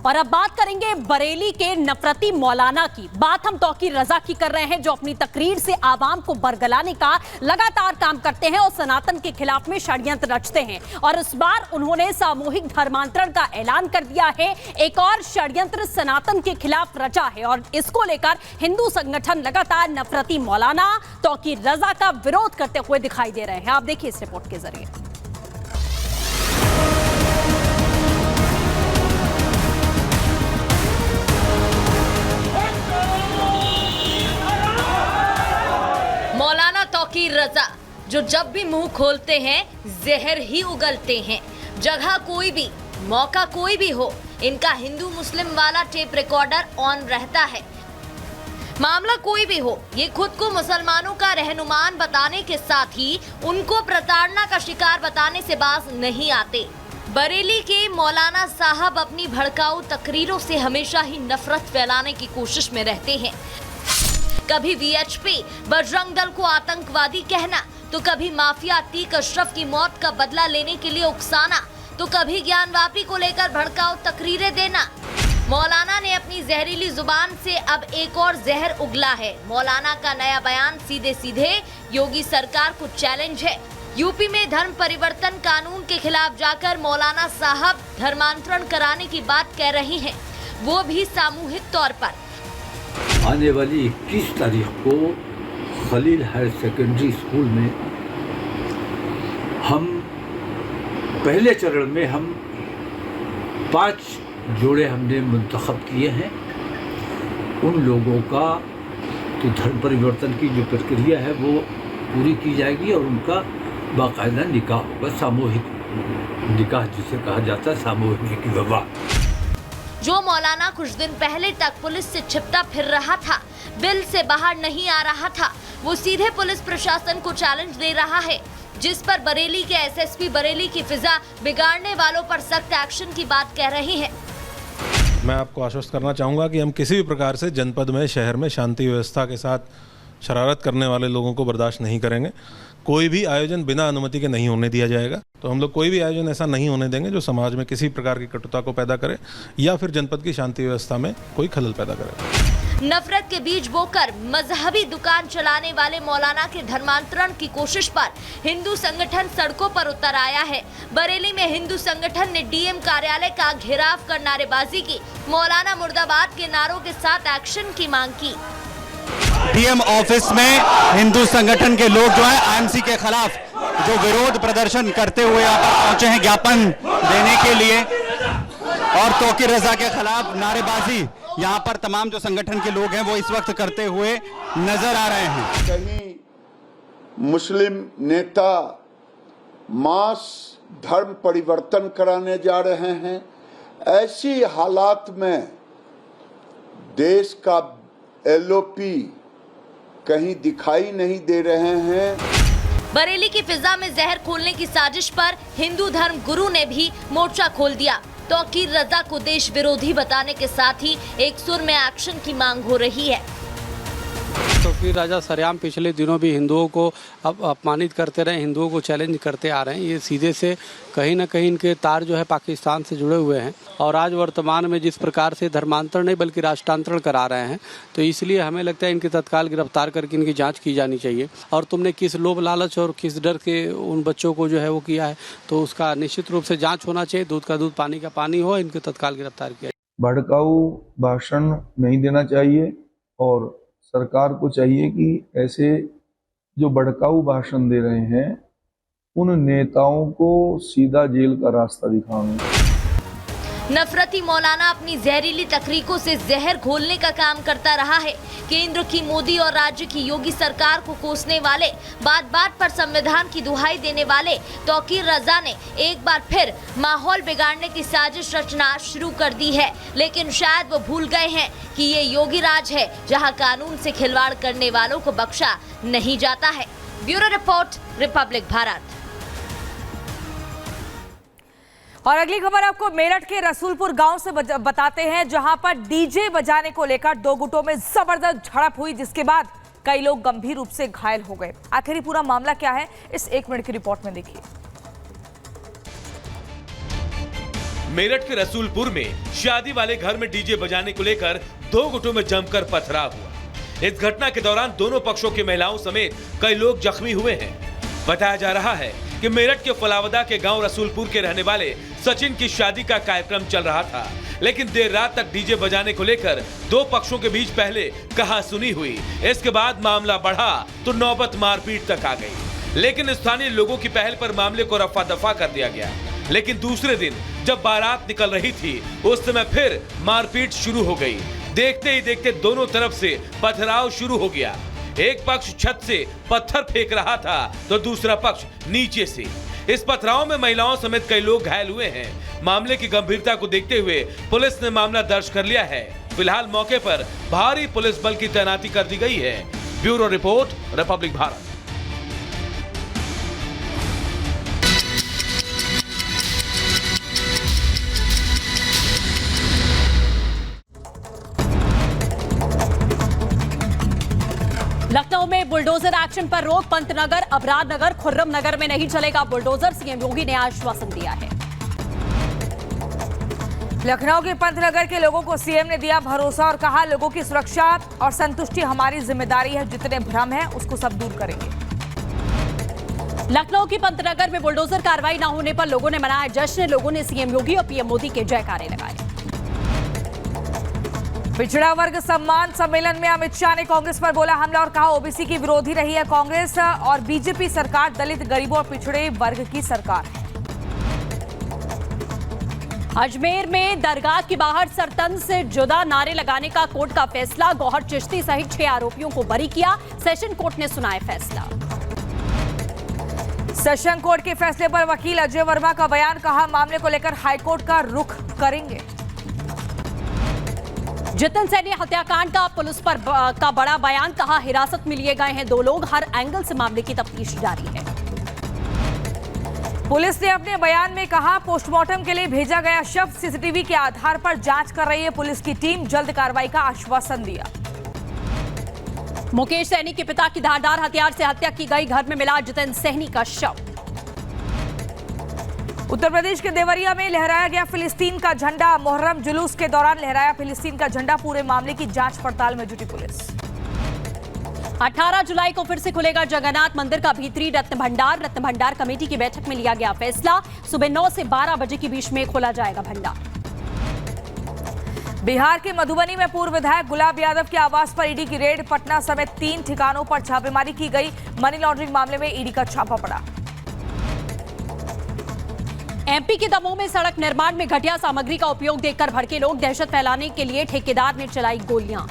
और अब बात करेंगे बरेली के नफरती मौलाना की। बात हम तौकीर रजा की कर रहे हैं, जो अपनी तकरीर से आवाम को बरगलाने का लगातार काम करते हैं और सनातन के खिलाफ में षड्यंत्र रचते हैं। और इस बार उन्होंने सामूहिक धर्मांतरण का ऐलान कर दिया है। एक और षड्यंत्र सनातन के खिलाफ रचा है और इसको लेकर हिंदू संगठन लगातार नफरती मौलाना तौकीर रजा का विरोध करते हुए दिखाई दे रहे हैं। आप देखिए इस रिपोर्ट के जरिए। मौलाना तौकीर रजा जो जब भी मुंह खोलते हैं जहर ही उगलते हैं। जगह कोई भी, मौका कोई भी हो, इनका हिंदू मुस्लिम वाला टेप रिकॉर्डर ऑन रहता है। मामला कोई भी हो, ये खुद को मुसलमानों का रहनुमान बताने के साथ ही उनको प्रताड़ना का शिकार बताने से बाज नहीं आते। बरेली के मौलाना साहब अपनी भड़काऊ तकरीरों से हमेशा ही नफरत फैलाने की कोशिश में रहते हैं। कभी वीएचपी बजरंग दल को आतंकवादी कहना, तो कभी माफिया अतीक अशरफ की मौत का बदला लेने के लिए उकसाना, तो कभी ज्ञानवापी को लेकर भड़काऊ तकरीरें देना। मौलाना ने अपनी जहरीली जुबान से अब एक और जहर उगला है। मौलाना का नया बयान सीधे सीधे योगी सरकार को चैलेंज है। यूपी में धर्म परिवर्तन कानून के खिलाफ जाकर मौलाना साहब धर्मांतरण कराने की बात कह रही हैं, वो भी सामूहिक तौर पर। आने वाली 21 तारीख को खलील हायर सेकेंडरी स्कूल में हम पहले चरण में 5 जोड़े हमने मुंतखब किए हैं। उन लोगों का तो धर्म परिवर्तन की जो प्रक्रिया है वो पूरी की जाएगी और उनका बाकायदा निकाह होगा, सामूहिक निकाह जिसे कहा जाता है, सामूहिक विवाह। जो मौलाना कुछ दिन पहले तक पुलिस से छिपता फिर रहा था, बिल से बाहर नहीं आ रहा था, वो सीधे पुलिस प्रशासन को चैलेंज दे रहा है, जिस पर बरेली के एसएसपी बरेली की फिजा बिगाड़ने वालों पर सख्त एक्शन की बात कह रहे हैं। मैं आपको आश्वस्त करना चाहूँगा कि हम किसी भी प्रकार से जनपद में, शहर में शांति व्यवस्था के साथ शरारत करने वाले लोगों को बर्दाश्त नहीं करेंगे। कोई भी आयोजन बिना अनुमति के नहीं होने दिया जाएगा। तो हम लोग कोई भी आयोजन ऐसा नहीं होने देंगे जो समाज में किसी प्रकार की कटुता को पैदा करे या फिर जनपद की शांति व्यवस्था में कोई खलल पैदा करे। नफरत के बीज बोकर मजहबी दुकान चलाने वाले मौलाना के धर्मांतरण की कोशिश पर हिंदू संगठन सड़कों पर उतर आया है। बरेली में हिंदू संगठन ने डीएम कार्यालय का घेराव कर नारेबाजी की। मौलाना मुर्दाबाद के नारों के साथ एक्शन की मांग की। डीएम ऑफिस में हिंदू संगठन के लोग जो है आईएमसी के खिलाफ जो विरोध प्रदर्शन करते हुए यहाँ पर पहुंचे हैं ज्ञापन देने के लिए, और तौकीर रजा के खिलाफ नारेबाजी यहाँ पर तमाम जो संगठन के लोग हैं वो इस वक्त करते हुए नजर आ रहे हैं। कहीं मुस्लिम नेता मास धर्म परिवर्तन कराने जा रहे हैं। ऐसी हालात में देश का एलओपी कहीं दिखाई नहीं दे रहे हैं। बरेली की फिजा में जहर खोलने की साजिश पर हिंदू धर्म गुरु ने भी मोर्चा खोल दिया। तौकीर रजा को देश विरोधी बताने के साथ ही एक सुर में एक्शन की मांग हो रही है। तौकीर रजा सरेआम पिछले दिनों भी हिंदुओं को अपमानित करते रहे, हिंदुओं को चैलेंज करते आ रहे हैं। ये सीधे से कहीं ना कहीं इनके तार जो है पाकिस्तान से जुड़े हुए हैं और आज वर्तमान में जिस प्रकार से धर्मांतरण नहीं बल्कि राष्ट्रांतरण करा रहे हैं, तो इसलिए हमें लगता है इनकी तत्काल गिरफ्तार करके इनकी जांच की जानी चाहिए। और तुमने किस लोभ लालच और किस डर के उन बच्चों को जो है वो किया है, तो उसका निश्चित रूप से जाँच होना चाहिए। दूध का दूध पानी का पानी हो, इनको तत्काल गिरफ्तार किया। भड़काऊ भाषण नहीं देना चाहिए और सरकार को चाहिए कि ऐसे जो भड़काऊ भाषण दे रहे हैं उन नेताओं को सीधा जेल का रास्ता दिखाएं। नफरती मौलाना अपनी जहरीली तकरीकों से जहर घोलने का काम करता रहा है। केंद्र की मोदी और राज्य की योगी सरकार को कोसने वाले, बात बात पर संविधान की दुहाई देने वाले तौकीर रजा ने एक बार फिर माहौल बिगाड़ने की साजिश रचना शुरू कर दी है। लेकिन शायद वो भूल गए हैं कि ये योगी राज है, जहां कानून से खिलवाड़ करने वालों को बख्शा नहीं जाता है। Bureau report, Republic Bharat. और अगली खबर आपको मेरठ के रसूलपुर गांव से बताते हैं, जहां पर डीजे बजाने को लेकर 2 गुटों में जबरदस्त झड़प हुई, जिसके बाद कई लोग गंभीर रूप से घायल हो गए। आखिर पूरा मामला क्या है, इस 1 मिनट की रिपोर्ट में देखिए। मेरठ के रसूलपुर में शादी वाले घर में डीजे बजाने को लेकर दो गुटों में जमकर पथराव हुआ। इस घटना के दौरान दोनों पक्षों की महिलाओं समेत कई लोग जख्मी हुए हैं। बताया जा रहा है कि मेरठ के फलावदा के गांव रसूलपुर के रहने वाले सचिन की शादी का कार्यक्रम चल रहा था, लेकिन देर रात तक डीजे बजाने को लेकर दो पक्षों के बीच पहले कहासुनी हुई। इसके बाद मामला बढ़ा तो नौबत मारपीट तक आ गई, लेकिन स्थानीय लोगों की पहल पर मामले को रफा दफा कर दिया गया। लेकिन दूसरे दिन जब बारात निकल रही थी उस समय फिर मारपीट शुरू हो गई। देखते ही देखते दोनों तरफ से पथराव शुरू हो गया। एक पक्ष छत से पत्थर फेंक रहा था तो दूसरा पक्ष नीचे से। इस पथराव में महिलाओं समेत कई लोग घायल हुए हैं। मामले की गंभीरता को देखते हुए पुलिस ने मामला दर्ज कर लिया है। फिलहाल मौके पर भारी पुलिस बल की तैनाती कर दी गई है। Bureau report, Republic Bharat. Lucknow में बुलडोजर एक्शन पर रोक। पंतनगर, अबरार नगर, खुर्रम नगर में नहीं चलेगा बुलडोजर, सीएम योगी ने आश्वासन दिया है। लखनऊ के पंतनगर के लोगों को सीएम ने दिया भरोसा और कहा, लोगों की सुरक्षा और संतुष्टि हमारी जिम्मेदारी है, जितने भ्रम है उसको सब दूर करेंगे। लखनऊ की पंतनगर में बुलडोजर कार्रवाई न होने पर लोगों ने मनाया जश्न। लोगों ने सीएम योगी और पीएम मोदी के जयकारे लगाए। पिछड़ा वर्ग सम्मान सम्मेलन में अमित शाह ने कांग्रेस पर बोला हमला और कहा, ओबीसी की विरोधी रही है कांग्रेस और बीजेपी सरकार दलित, गरीबों और पिछड़े वर्ग की सरकार है। अजमेर में दरगाह के बाहर सरतन से जुदा नारे लगाने का कोर्ट का फैसला। गौहर चिश्ती सहित 6 आरोपियों को बरी किया। सेशन कोर्ट ने सुनाया फैसला। सेशन कोर्ट के फैसले पर वकील अजय वर्मा का बयान, कहा मामले को लेकर हाईकोर्ट का रुख करेंगे। जितिन सैनी हत्याकांड का पुलिस पर का बड़ा बयान, कहा हिरासत में लिए गए हैं 2 लोग, हर एंगल से मामले की तफ्तीश जारी है। पुलिस ने अपने बयान में कहा, पोस्टमार्टम के लिए भेजा गया शव सीसीटीवी के आधार पर जांच कर रही है पुलिस की टीम, जल्द कार्रवाई का आश्वासन दिया। मुकेश सैनी के पिता की धारदार हथियार से हत्या की गई, घर में मिला जितिन सैनी का शव। उत्तर प्रदेश के देवरिया में लहराया गया फिलिस्तीन का झंडा। मुहर्रम जुलूस के दौरान लहराया फिलिस्तीन का झंडा। पूरे मामले की जांच पड़ताल में जुटी पुलिस। 18 जुलाई को फिर से खुलेगा जगन्नाथ मंदिर का भीतरी रत्न भंडार। रत्न भंडार कमेटी की बैठक में लिया गया फैसला। सुबह 9 से 12 बजे के बीच में खोला जाएगा भंडार। बिहार के मधुबनी में पूर्व विधायक गुलाब यादव के आवास पर ईडी की रेड। पटना समेत 3 ठिकानों पर छापेमारी की गई। मनी लॉन्ड्रिंग मामले में ईडी का छापा पड़ा। एमपी के दमोह में सड़क निर्माण में घटिया सामग्री का उपयोग देखकर भड़के लोग। दहशत फैलाने के लिए ठेकेदार ने चलाई गोलियां।